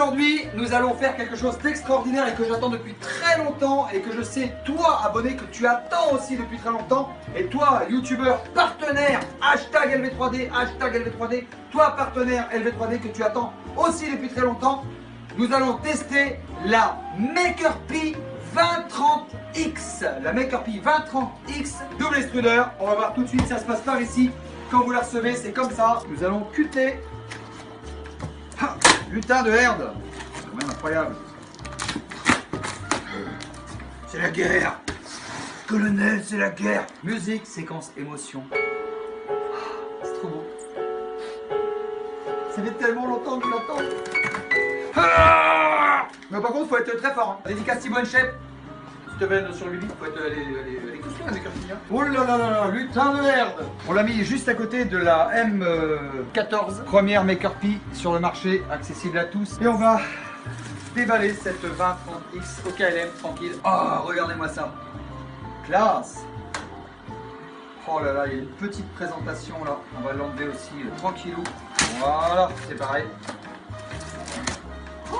Aujourd'hui, nous allons faire quelque chose d'extraordinaire et que j'attends depuis très longtemps et que je sais, toi, abonné, que tu attends aussi depuis très longtemps. Et toi, youtubeur, partenaire, hashtag LV3D, hashtag LV3D, toi, partenaire LV3D que tu attends aussi depuis très longtemps, nous allons tester la MakerPi 2030X. La MakerPi 2030X double extruder. On va voir tout de suite, ça se passe par ici. Quand vous la recevez, c'est comme ça. Nous allons cuter. Ah, putain de herde. C'est quand même incroyable. C'est la guerre. Colonel, c'est la guerre. Musique, séquence, émotion. C'est trop beau. Ça fait tellement longtemps que je l'attends. Ah, mais par contre, il faut être très fort. Hein. Dédicace Thibaut Chef. Si tu veux sur le il faut être les costumes avec un. Oh là là là là, lutin de merde. On l'a mis juste à côté de la M14, première MakerPi sur le marché, accessible à tous. Et on va déballer cette 2030X au KLM tranquille. Oh, regardez-moi ça. Classe. Oh là là, il y a une petite présentation là. On va l'enlever aussi tranquillou. Voilà, c'est pareil. Oh,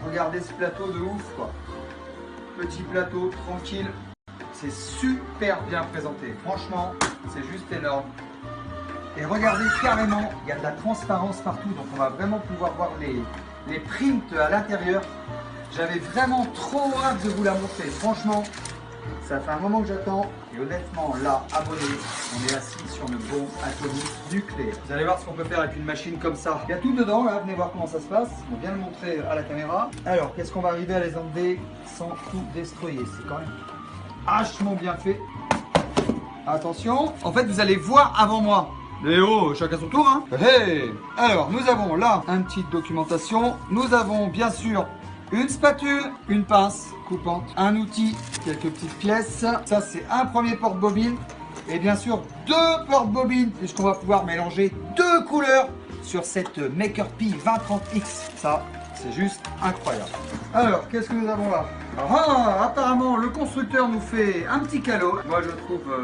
regardez ce plateau de ouf quoi. Petit plateau, tranquille. C'est super bien présenté. Franchement, c'est juste énorme. Et regardez carrément, il y a de la transparence partout. Donc on va vraiment pouvoir voir les prints à l'intérieur. J'avais vraiment trop hâte de vous la montrer. Franchement, ça fait un moment que j'attends. Et honnêtement, là, abonné, on est assis sur le bon atomique nucléaire. Vous allez voir ce qu'on peut faire avec une machine comme ça. Il y a tout dedans, là, venez voir comment ça se passe. On va bien le montrer à la caméra. Alors, qu'est-ce qu'on va arriver à les enlever sans tout destroyer? C'est quand même vachement bien fait. Attention, en fait, vous allez voir avant moi. Mais oh, chacun son tour, hein. Hey. Alors, nous avons là une petite documentation. Nous avons bien sûr une spatule, une pince coupante, un outil, quelques petites pièces. Ça, c'est un premier porte-bobine. Et bien sûr, deux porte-bobines, puisqu'on va pouvoir mélanger deux couleurs sur cette MakerPi 2030X. Ça, c'est juste incroyable. Alors, qu'est-ce que nous avons là? Ah, apparemment, le constructeur nous fait un petit cadeau. Moi, je trouve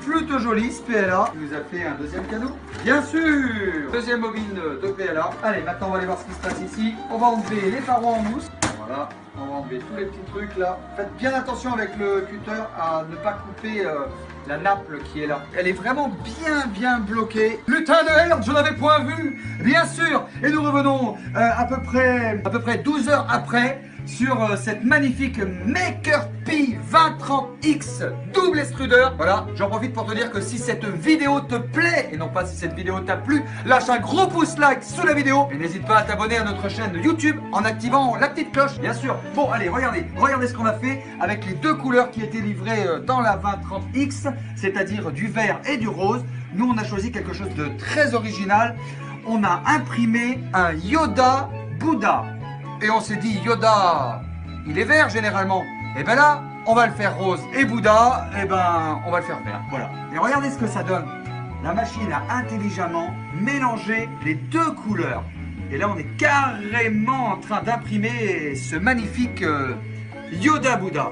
plutôt joli ce PLA. Il nous a fait un deuxième cadeau. Bien sûr, deuxième bobine de PLA. Allez, maintenant, on va aller voir ce qui se passe ici. On va enlever les parois en mousse. Voilà, on va enlever tous les petits trucs là. Faites bien attention avec le cutter à ne pas couper la nappe qui est là. Elle est vraiment bien bloquée. Lutin de herde, je n'avais point vu, bien sûr. Et nous revenons à peu près 12 heures après sur cette magnifique MakerPi 2030X double extruder. Voilà, j'en profite pour te dire que si cette vidéo te plaît, et non pas si cette vidéo t'a plu, lâche un gros pouce like sous la vidéo. Et n'hésite pas à t'abonner à notre chaîne YouTube en activant la petite cloche, bien sûr. Bon, allez, regardez ce qu'on a fait avec les deux couleurs qui étaient livrées dans la 2030X, c'est-à-dire du vert et du rose. Nous, on a choisi quelque chose de très original. On a imprimé un Yoda Bouddha. Et on s'est dit, Yoda, il est vert généralement. Et ben là, on va le faire rose. Et Bouddha, et ben, on va le faire vert. Voilà. Et regardez ce que ça donne. La machine a intelligemment mélangé les deux couleurs. Et là, on est carrément en train d'imprimer ce magnifique Yoda Bouddha.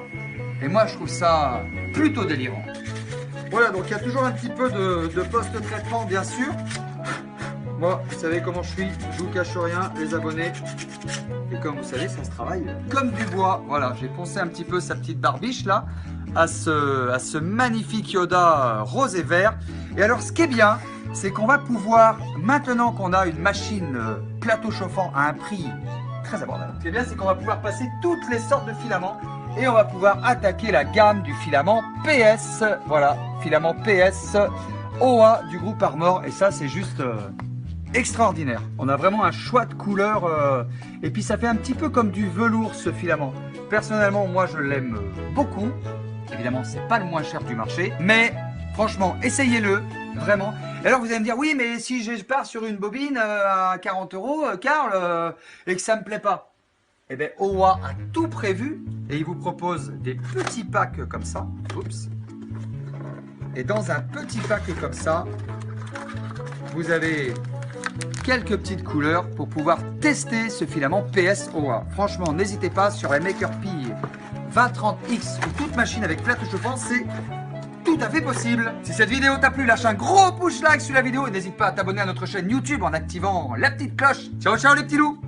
Et moi, je trouve ça plutôt délirant. Voilà, donc il y a toujours un petit peu de post-traitement, bien sûr. Moi, vous savez comment je suis, je vous cache rien, les abonnés. Et comme vous savez, ça se travaille comme du bois. Voilà, j'ai poncé un petit peu sa petite barbiche là, à ce magnifique Yoda rose et vert. Et alors, ce qui est bien, c'est qu'on va pouvoir, maintenant qu'on a une machine plateau chauffant à un prix très abordable, ce qui est bien, c'est qu'on va pouvoir passer toutes les sortes de filaments et on va pouvoir attaquer la gamme du filament PS. Voilà, filament PS OA du groupe Armor. Et ça, c'est juste extraordinaire. On a vraiment un choix de couleurs et puis ça fait un petit peu comme du velours ce filament. Personnellement, moi je l'aime beaucoup. Évidemment, c'est pas le moins cher du marché, mais franchement, essayez-le vraiment. Et alors vous allez me dire, oui, mais si je pars sur une bobine à 40 €, Karl, et que ça me plaît pas, eh bien OA a tout prévu et il vous propose des petits packs comme ça. Oups. Et dans un petit pack comme ça, vous avez quelques petites couleurs pour pouvoir tester ce filament PS OA. Franchement, n'hésitez pas sur la MakerPi 2030X ou toute machine avec plateau chauffant, c'est tout tout à fait possible. Si cette vidéo t'a plu, lâche un gros push like sur la vidéo et n'hésite pas à t'abonner à notre chaîne YouTube en activant la petite cloche. Ciao ciao les petits loups.